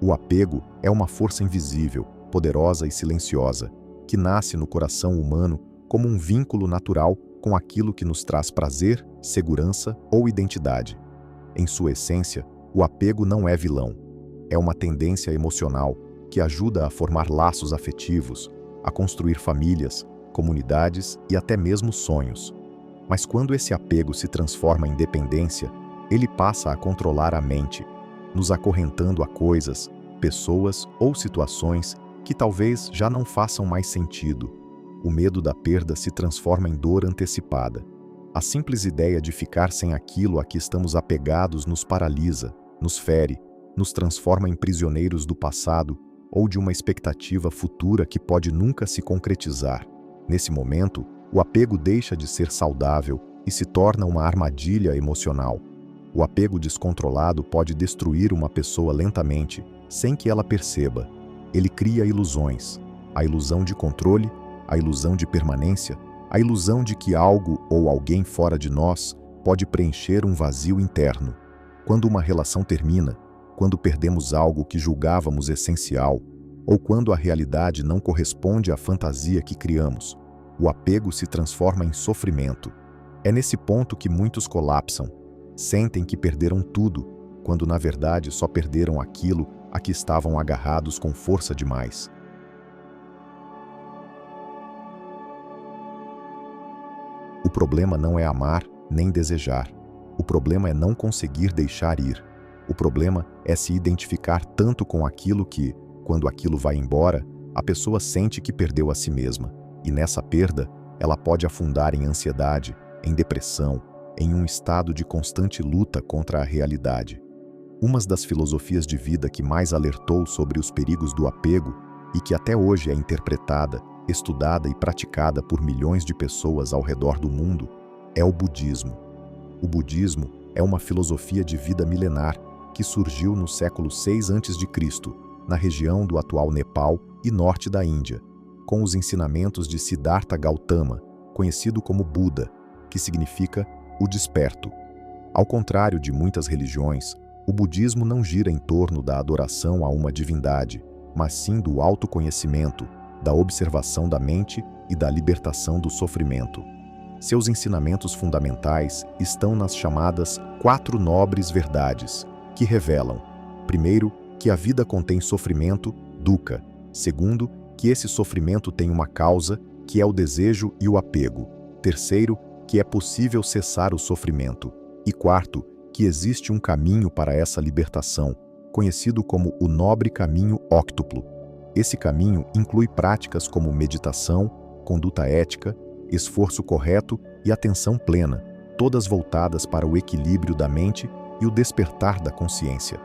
O apego é uma força invisível, poderosa e silenciosa, que nasce no coração humano como um vínculo natural com aquilo que nos traz prazer, segurança ou identidade. Em sua essência, o apego não é vilão. É uma tendência emocional que ajuda a formar laços afetivos, a construir famílias, comunidades e até mesmo sonhos. Mas quando esse apego se transforma em dependência, ele passa a controlar a mente, nos acorrentando a coisas, pessoas ou situações que talvez já não façam mais sentido. O medo da perda se transforma em dor antecipada. A simples ideia de ficar sem aquilo a que estamos apegados nos paralisa, nos fere, nos transforma em prisioneiros do passado ou de uma expectativa futura que pode nunca se concretizar. Nesse momento, o apego deixa de ser saudável e se torna uma armadilha emocional. O apego descontrolado pode destruir uma pessoa lentamente, sem que ela perceba. Ele cria ilusões, a ilusão de controle, a ilusão de permanência, a ilusão de que algo ou alguém fora de nós pode preencher um vazio interno. Quando uma relação termina, quando perdemos algo que julgávamos essencial, ou quando a realidade não corresponde à fantasia que criamos, o apego se transforma em sofrimento. É nesse ponto que muitos colapsam, sentem que perderam tudo, quando na verdade só perderam aquilo a que estavam agarrados com força demais. O problema não é amar nem desejar. O problema é não conseguir deixar ir. O problema é se identificar tanto com aquilo que, quando aquilo vai embora, a pessoa sente que perdeu a si mesma. E nessa perda, ela pode afundar em ansiedade, em depressão, em um estado de constante luta contra a realidade. Uma das filosofias de vida que mais alertou sobre os perigos do apego e que até hoje é interpretada, estudada e praticada por milhões de pessoas ao redor do mundo é o budismo. O budismo é uma filosofia de vida milenar que surgiu no século VI a.C., na região do atual Nepal e norte da Índia, com os ensinamentos de Siddhartha Gautama, conhecido como Buda, que significa o desperto. Ao contrário de muitas religiões, o budismo não gira em torno da adoração a uma divindade, mas sim do autoconhecimento, da observação da mente e da libertação do sofrimento. Seus ensinamentos fundamentais estão nas chamadas 4 nobres verdades, que revelam, primeiro, que a vida contém sofrimento, dukkha; segundo, que esse sofrimento tem uma causa, que é o desejo e o apego; terceiro, que é possível cessar o sofrimento; e quarto, que existe um caminho para essa libertação, conhecido como o nobre caminho óctuplo. Esse caminho inclui práticas como meditação, conduta ética, esforço correto e atenção plena, todas voltadas para o equilíbrio da mente e o despertar da consciência.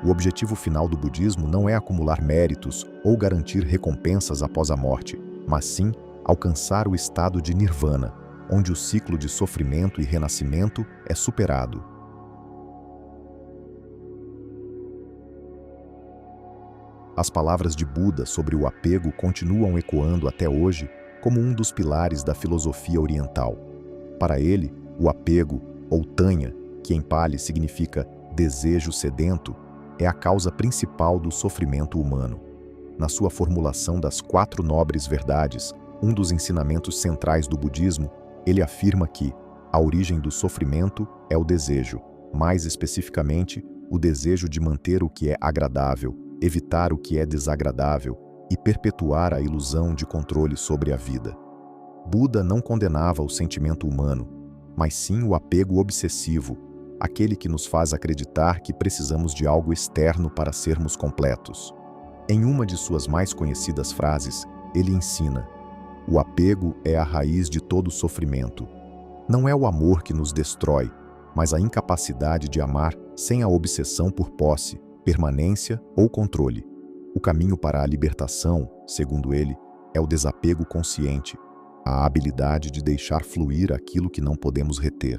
O objetivo final do budismo não é acumular méritos ou garantir recompensas após a morte, mas sim alcançar o estado de nirvana, onde o ciclo de sofrimento e renascimento é superado. As palavras de Buda sobre o apego continuam ecoando até hoje como um dos pilares da filosofia oriental. Para ele, o apego, ou tanha, que em Pali significa desejo sedento, é a causa principal do sofrimento humano. Na sua formulação das 4 nobres verdades, um dos ensinamentos centrais do budismo, ele afirma que a origem do sofrimento é o desejo, mais especificamente, o desejo de manter o que é agradável, evitar o que é desagradável e perpetuar a ilusão de controle sobre a vida. Buda não condenava o sentimento humano, mas sim o apego obsessivo, aquele que nos faz acreditar que precisamos de algo externo para sermos completos. Em uma de suas mais conhecidas frases, ele ensina: o apego é a raiz de todo sofrimento. Não é o amor que nos destrói, mas a incapacidade de amar sem a obsessão por posse, permanência ou controle. O caminho para a libertação, segundo ele, é o desapego consciente, a habilidade de deixar fluir aquilo que não podemos reter.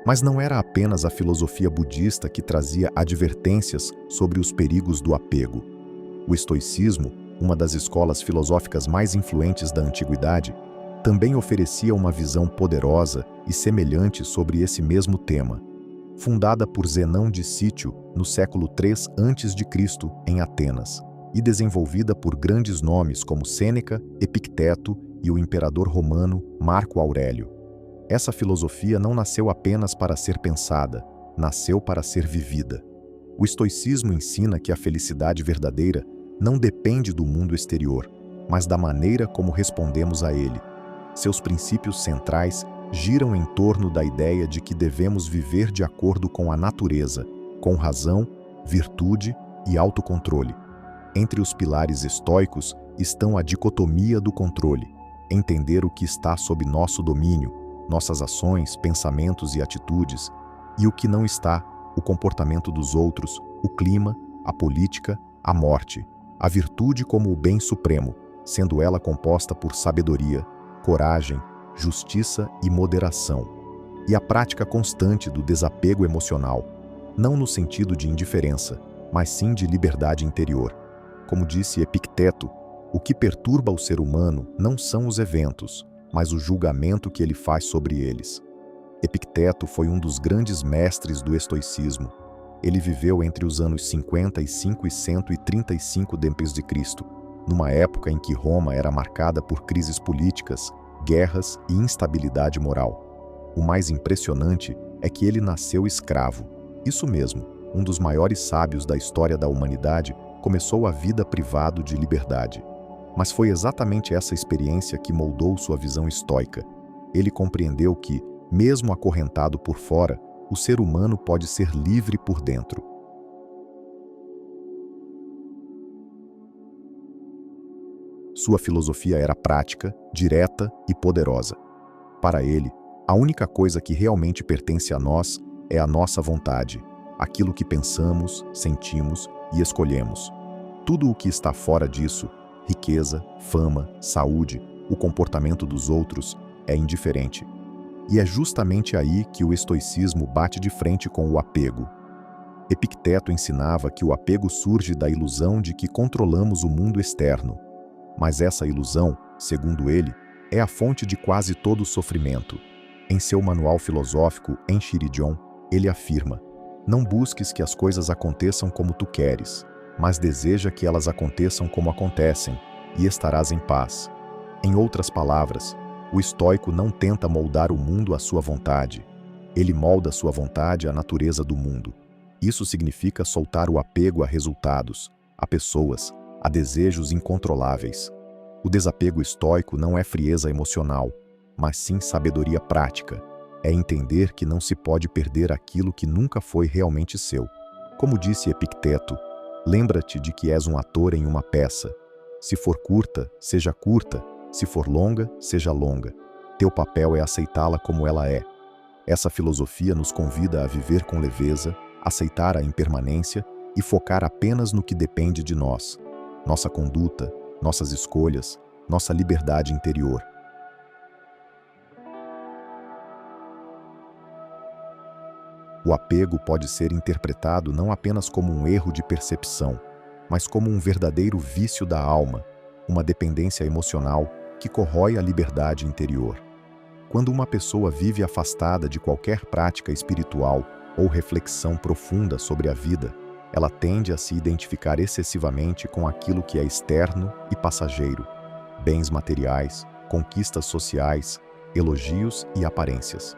Mas não era apenas a filosofia budista que trazia advertências sobre os perigos do apego. O estoicismo, uma das escolas filosóficas mais influentes da antiguidade, também oferecia uma visão poderosa e semelhante sobre esse mesmo tema. fundada por Zenão de Cítio no século III a.C., em Atenas, e desenvolvida por grandes nomes como Sêneca, Epicteto e o imperador romano Marco Aurélio. Essa filosofia não nasceu apenas para ser pensada, nasceu para ser vivida. O estoicismo ensina que a felicidade verdadeira não depende do mundo exterior, mas da maneira como respondemos a ele. Seus princípios centrais giram em torno da ideia de que devemos viver de acordo com a natureza, com razão, virtude e autocontrole. Entre os pilares estoicos estão a dicotomia do controle, entender o que está sob nosso domínio, nossas ações, pensamentos e atitudes, e o que não está, o comportamento dos outros, o clima, a política, a morte, a virtude como o bem supremo, sendo ela composta por sabedoria, coragem, justiça e moderação, e a prática constante do desapego emocional, não no sentido de indiferença, mas sim de liberdade interior. Como disse Epicteto, o que perturba o ser humano não são os eventos, mas o julgamento que ele faz sobre eles. Epicteto foi um dos grandes mestres do estoicismo. Ele viveu entre os anos 55 e 135 d.C., numa época em que Roma era marcada por crises políticas, guerras e instabilidade moral. O mais impressionante é que ele nasceu escravo. Isso mesmo, um dos maiores sábios da história da humanidade começou a vida privado de liberdade. Mas foi exatamente essa experiência que moldou sua visão estoica. Ele compreendeu que, mesmo acorrentado por fora, o ser humano pode ser livre por dentro. Sua filosofia era prática, direta e poderosa. Para ele, a única coisa que realmente pertence a nós é a nossa vontade, aquilo que pensamos, sentimos e escolhemos. Tudo o que está fora disso, riqueza, fama, saúde, o comportamento dos outros, é indiferente. E é justamente aí que o estoicismo bate de frente com o apego. Epicteto ensinava que o apego surge da ilusão de que controlamos o mundo externo. Mas essa ilusão, segundo ele, é a fonte de quase todo o sofrimento. Em seu manual filosófico, Enchiridion, ele afirma: não busques que as coisas aconteçam como tu queres, mas deseja que elas aconteçam como acontecem, e estarás em paz. Em outras palavras, o estoico não tenta moldar o mundo à sua vontade. Ele molda sua vontade à natureza do mundo. Isso significa soltar o apego a resultados, a pessoas, a desejos incontroláveis. O desapego estoico não é frieza emocional, mas sim sabedoria prática. É entender que não se pode perder aquilo que nunca foi realmente seu. Como disse Epicteto, lembra-te de que és um ator em uma peça. Se for curta, seja curta. Se for longa, seja longa. Teu papel é aceitá-la como ela é. Essa filosofia nos convida a viver com leveza, aceitar a impermanência e focar apenas no que depende de nós. Nossa conduta, nossas escolhas, nossa liberdade interior. O apego pode ser interpretado não apenas como um erro de percepção, mas como um verdadeiro vício da alma, uma dependência emocional que corrói a liberdade interior. Quando uma pessoa vive afastada de qualquer prática espiritual ou reflexão profunda sobre a vida, ela tende a se identificar excessivamente com aquilo que é externo e passageiro, bens materiais, conquistas sociais, elogios e aparências.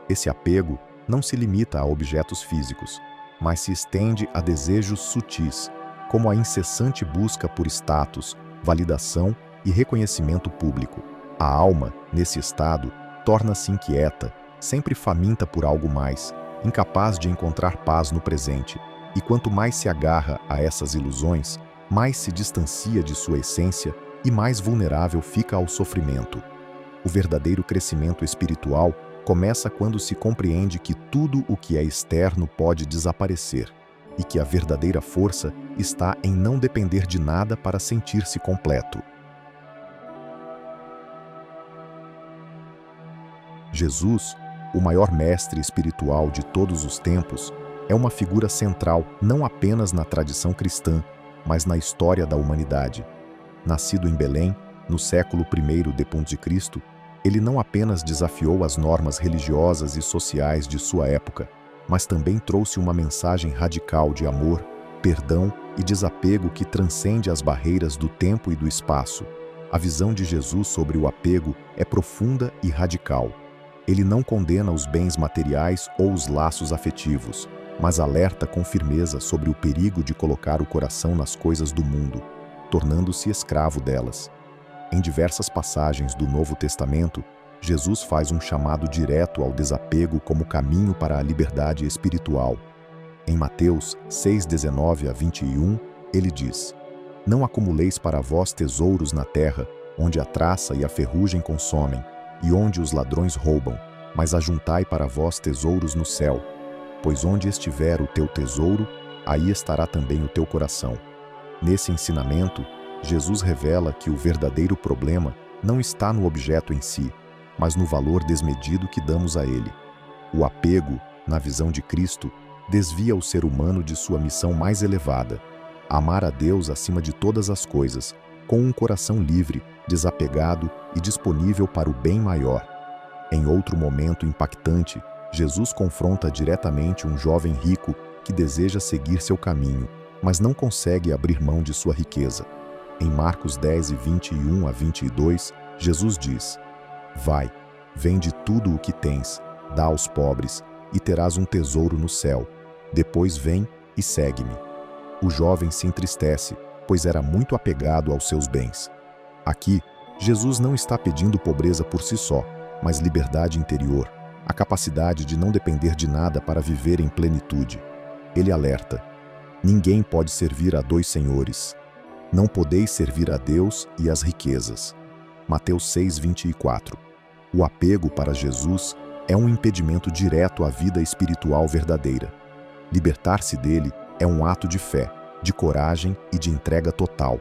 Esse apego não se limita a objetos físicos, mas se estende a desejos sutis, como a incessante busca por status, validação e reconhecimento público. A alma, nesse estado, torna-se inquieta, sempre faminta por algo mais, incapaz de encontrar paz no presente, e quanto mais se agarra a essas ilusões, mais se distancia de sua essência e mais vulnerável fica ao sofrimento. O verdadeiro crescimento espiritual começa quando se compreende que tudo o que é externo pode desaparecer e que a verdadeira força está em não depender de nada para sentir-se completo. Jesus, o maior mestre espiritual de todos os tempos, é uma figura central não apenas na tradição cristã, mas na história da humanidade. Nascido em Belém, no século I d.C., ele não apenas desafiou as normas religiosas e sociais de sua época, mas também trouxe uma mensagem radical de amor, perdão e desapego que transcende as barreiras do tempo e do espaço. A visão de Jesus sobre o apego é profunda e radical. Ele não condena os bens materiais ou os laços afetivos, mas alerta com firmeza sobre o perigo de colocar o coração nas coisas do mundo, tornando-se escravo delas. Em diversas passagens do Novo Testamento, Jesus faz um chamado direto ao desapego como caminho para a liberdade espiritual. Em Mateus 6:19-21, ele diz: "Não acumuleis para vós tesouros na terra, onde a traça e a ferrugem consomem, e onde os ladrões roubam, mas ajuntai para vós tesouros no céu. Pois onde estiver o teu tesouro, aí estará também o teu coração." Nesse ensinamento, Jesus revela que o verdadeiro problema não está no objeto em si, mas no valor desmedido que damos a ele. O apego, na visão de Cristo, desvia o ser humano de sua missão mais elevada: amar a Deus acima de todas as coisas, com um coração livre, desapegado e disponível para o bem maior. Em outro momento impactante, Jesus confronta diretamente um jovem rico que deseja seguir seu caminho, mas não consegue abrir mão de sua riqueza. Em Marcos 10:21-22, Jesus diz: "Vai, vende tudo o que tens, dá aos pobres, e terás um tesouro no céu. Depois vem e segue-me." O jovem se entristece, pois era muito apegado aos seus bens. Aqui, Jesus não está pedindo pobreza por si só, mas liberdade interior, a capacidade de não depender de nada para viver em plenitude. Ele alerta: "Ninguém pode servir a dois senhores. Não podeis servir a Deus e às riquezas." Mateus 6:24. O apego para Jesus é um impedimento direto à vida espiritual verdadeira. Libertar-se dele é um ato de fé, de coragem e de entrega total.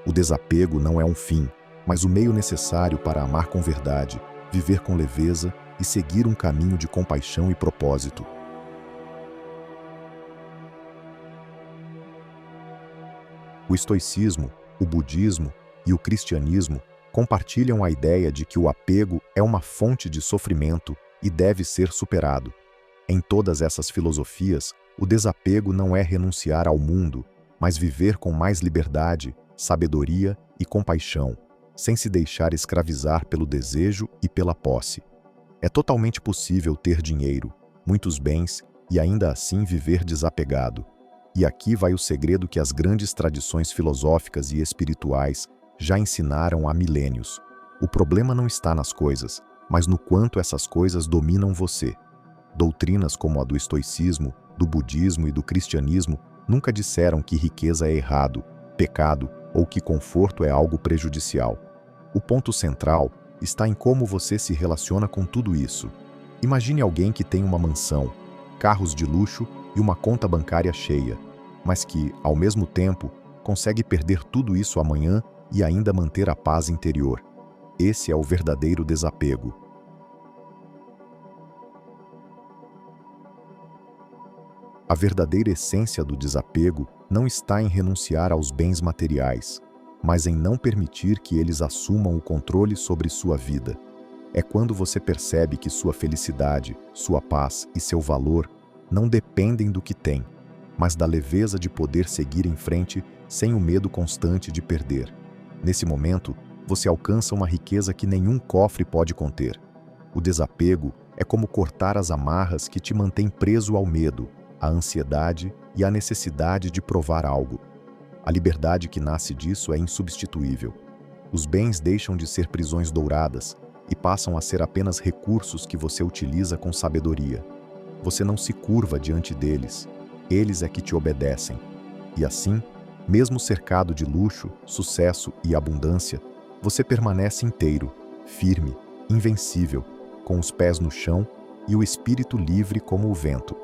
O desapego não é um fim, mas o meio necessário para amar com verdade, viver com leveza e seguir um caminho de compaixão e propósito. O estoicismo, o budismo e o cristianismo compartilham a ideia de que o apego é uma fonte de sofrimento e deve ser superado. Em todas essas filosofias, o desapego não é renunciar ao mundo, mas viver com mais liberdade, sabedoria e compaixão, sem se deixar escravizar pelo desejo e pela posse. É totalmente possível ter dinheiro, muitos bens e ainda assim viver desapegado. E aqui vai o segredo que as grandes tradições filosóficas e espirituais já ensinaram há milênios. O problema não está nas coisas, mas no quanto essas coisas dominam você. Doutrinas como a do estoicismo, do budismo e do cristianismo nunca disseram que riqueza é errado, pecado ou que conforto é algo prejudicial. O ponto central está em como você se relaciona com tudo isso. Imagine alguém que tem uma mansão, carros de luxo e uma conta bancária cheia, mas que, ao mesmo tempo, consegue perder tudo isso amanhã e ainda manter a paz interior. Esse é o verdadeiro desapego. A verdadeira essência do desapego não está em renunciar aos bens materiais, mas em não permitir que eles assumam o controle sobre sua vida. É quando você percebe que sua felicidade, sua paz e seu valor não dependem do que tem, mas da leveza de poder seguir em frente sem o medo constante de perder. Nesse momento, você alcança uma riqueza que nenhum cofre pode conter. O desapego é como cortar as amarras que te mantêm preso ao medo, à ansiedade e à necessidade de provar algo. A liberdade que nasce disso é insubstituível. Os bens deixam de ser prisões douradas e passam a ser apenas recursos que você utiliza com sabedoria. Você não se curva diante deles, eles é que te obedecem. E assim, mesmo cercado de luxo, sucesso e abundância, você permanece inteiro, firme, invencível, com os pés no chão e o espírito livre como o vento.